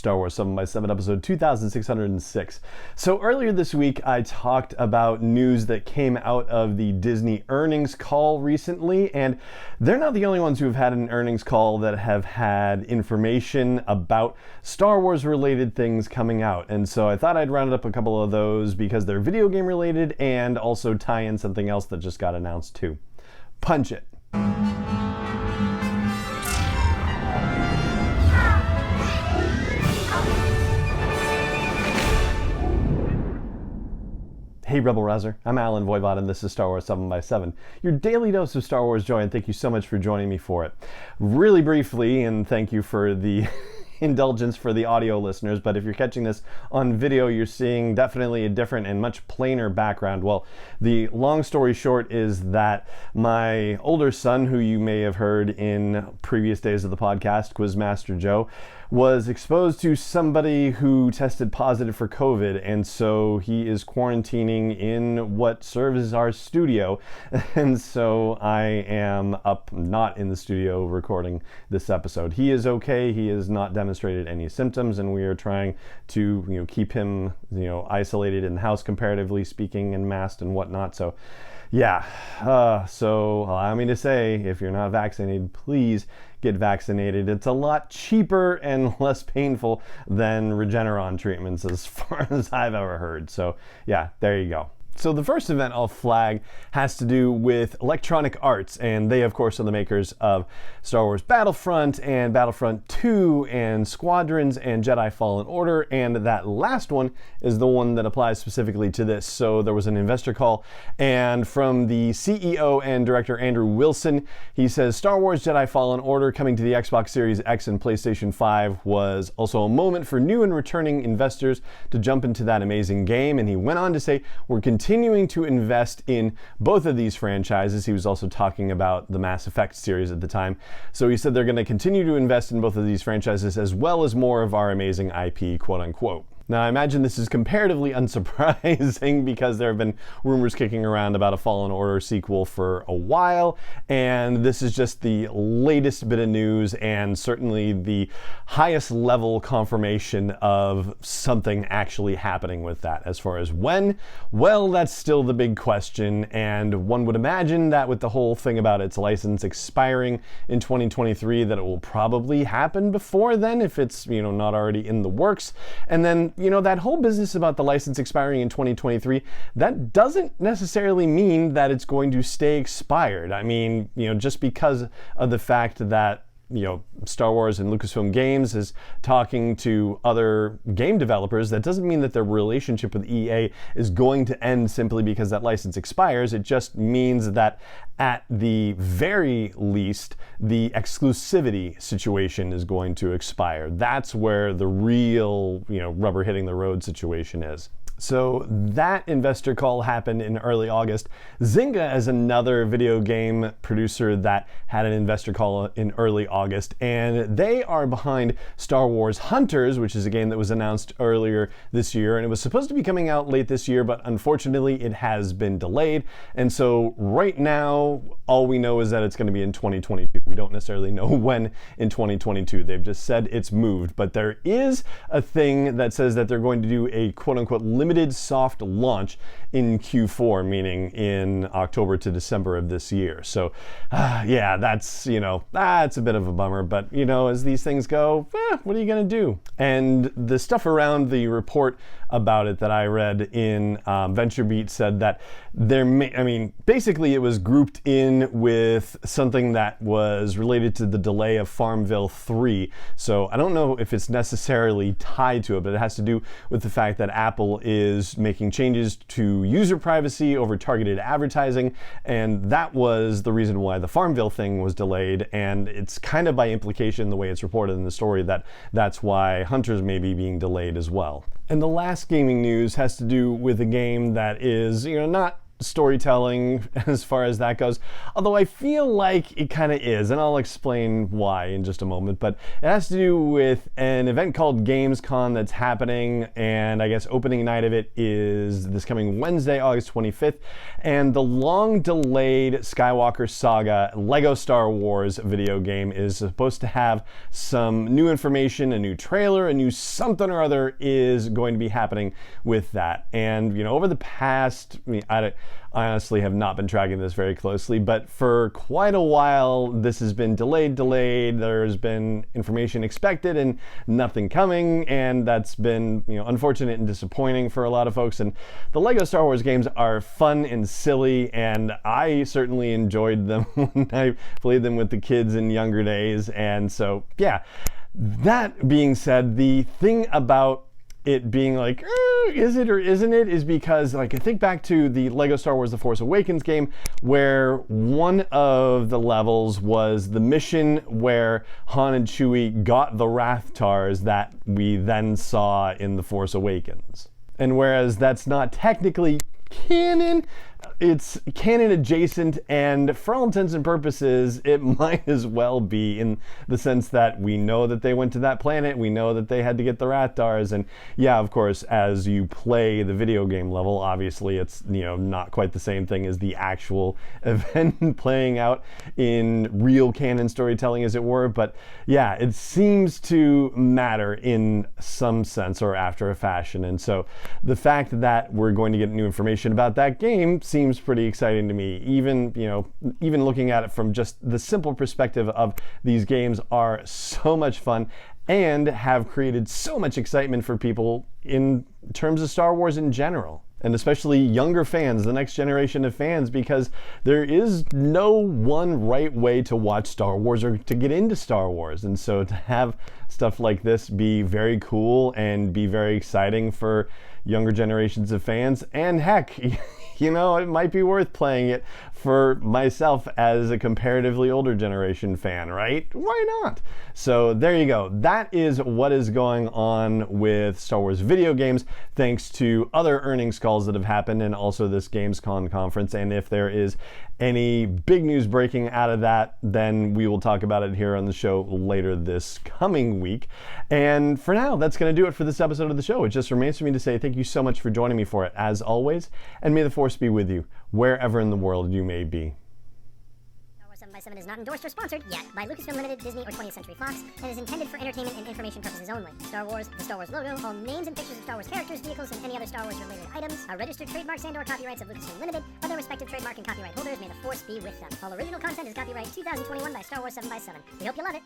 Star Wars 7x7, episode 2606. So earlier this week, I talked about news that came out of the Disney earnings call recently, and they're not the only ones who have had an earnings call that have had information about Star Wars related things coming out. And so I thought I'd round up a couple of those because they're video game related and also tie in something else that just got announced too. Punch it. Hey Rebel Rouser, I'm Alan Voivod and this is Star Wars 7x7, your daily dose of Star Wars joy, and thank you so much for joining me for it. Really briefly, and thank you for the indulgence for the audio listeners, but if you're catching this on video, you're seeing definitely a different and much plainer background. Well, the long story short is that my older son, who you may have heard in previous days of the podcast, Quizmaster Joe, was exposed to somebody who tested positive for COVID, and so he is quarantining in what serves as our studio. And so I am up, not in the studio, recording this episode. He is okay. He has not demonstrated any symptoms, and we are trying to, keep him, isolated in the house, comparatively speaking, and masked and whatnot. So, yeah. So allow me to say, if you're not vaccinated, please get vaccinated. It's a lot cheaper and less painful than Regeneron treatments as far as I've ever heard. So yeah, there you go. So the first event I'll flag has to do with Electronic Arts, and they of course are the makers of Star Wars Battlefront and Battlefront 2 and Squadrons and Jedi Fallen Order, and that last one is the one that applies specifically to this. So there was an investor call, and from the CEO and director Andrew Wilson, he says Star Wars Jedi Fallen Order coming to the Xbox Series X and PlayStation 5 was also a moment for new and returning investors to jump into that amazing game, and he went on to say, we're continuing to invest in both of these franchises. He was also talking about the Mass Effect series at the time. So he said they're going to continue to invest in both of these franchises as well as more of our amazing IP, quote unquote. Now, I imagine this is comparatively unsurprising because there have been rumors kicking around about a Fallen Order sequel for a while, and this is just the latest bit of news and certainly the highest level confirmation of something actually happening with that. As far as when, well, that's still the big question, and one would imagine that with the whole thing about its license expiring in 2023, that it will probably happen before then if it's, not already in the works. And then that whole business about the license expiring in 2023, that doesn't necessarily mean that it's going to stay expired. I mean, just because of the fact that Star Wars and Lucasfilm Games is talking to other game developers, that doesn't mean that their relationship with EA is going to end simply because that license expires. It just means that at the very least, the exclusivity situation is going to expire. That's where the real, rubber hitting the road situation is. So that investor call happened in early August. Zynga is another video game producer that had an investor call in early August, and they are behind Star Wars Hunters, which is a game that was announced earlier this year, and it was supposed to be coming out late this year, but unfortunately it has been delayed. And so right now, all we know is that it's going to be in 2022. We don't necessarily know when in 2022. They've just said it's moved, but there is a thing that says that they're going to do a quote-unquote limited soft launch in Q4, meaning in October to December of this year. So yeah, that's a bit of a bummer, but as these things go, what are you gonna do? And the stuff around the report about it that I read in VentureBeat said that basically it was grouped in with something that was related to the delay of Farmville 3. So I don't know if it's necessarily tied to it, but it has to do with the fact that Apple is making changes to user privacy over targeted advertising, and that was the reason why the Farmville thing was delayed, and it's kind of by implication, the way it's reported in the story, that that's why Hunters may be being delayed as well. And the last gaming news has to do with a game that is, not storytelling as far as that goes, although I feel like it kind of is, and I'll explain why in just a moment. But it has to do with an event called Gamescon that's happening, and I guess opening night of it is this coming Wednesday, August 25th, and the long-delayed Skywalker Saga Lego Star Wars video game is supposed to have some new information, a new trailer, a new something or other is going to be happening with that. And over the past, I honestly have not been tracking this very closely, but for quite a while this has been delayed. There's been information expected and nothing coming, and that's been unfortunate and disappointing for a lot of folks. And the Lego Star Wars games are fun and silly, and I certainly enjoyed them when I played them with the kids in younger days. And so yeah, that being said, the thing about it being like, is it or isn't it, is because I think back to the Lego Star Wars The Force Awakens game, where one of the levels was the mission where Han and Chewie got the Rathtars that we then saw in The Force Awakens. And whereas that's not technically canon, it's canon adjacent, and for all intents and purposes it might as well be, in the sense that we know that they went to that planet, we know that they had to get the Rathtars, and yeah, of course, as you play the video game level, obviously it's not quite the same thing as the actual event playing out in real canon storytelling, as it were. But yeah, it seems to matter in some sense or after a fashion, and so the fact that we're going to get new information about that game seems pretty exciting to me. Even looking at it from just the simple perspective of these games are so much fun and have created so much excitement for people in terms of Star Wars in general, and especially younger fans, the next generation of fans, because there is no one right way to watch Star Wars or to get into Star Wars. And so to have stuff like this be very cool and be very exciting for younger generations of fans, and heck, it might be worth playing it for myself as a comparatively older generation fan, right? Why not? So there you go. That is what is going on with Star Wars video games, thanks to other earnings calls that have happened and also this Gamescom conference. And if there is any big news breaking out of that, then we will talk about it here on the show later this coming week. And for now, that's going to do it for this episode of the show. It just remains for me to say thank you so much for joining me for it, as always, and may the Force be with you, wherever in the world you may be. Star Wars 7x7 is not endorsed or sponsored yet by Lucasfilm Limited, Disney, or 20th Century Fox, and is intended for entertainment and information purposes only. Star Wars, the Star Wars logo, all names and pictures of Star Wars characters, vehicles, and any other Star Wars related items are registered trademarks and/or copyrights of Lucasfilm Limited, or their respective trademark and copyright holders. May the Force be with them. All original content is copyright 2021 by Star Wars 7x7. We hope you love it.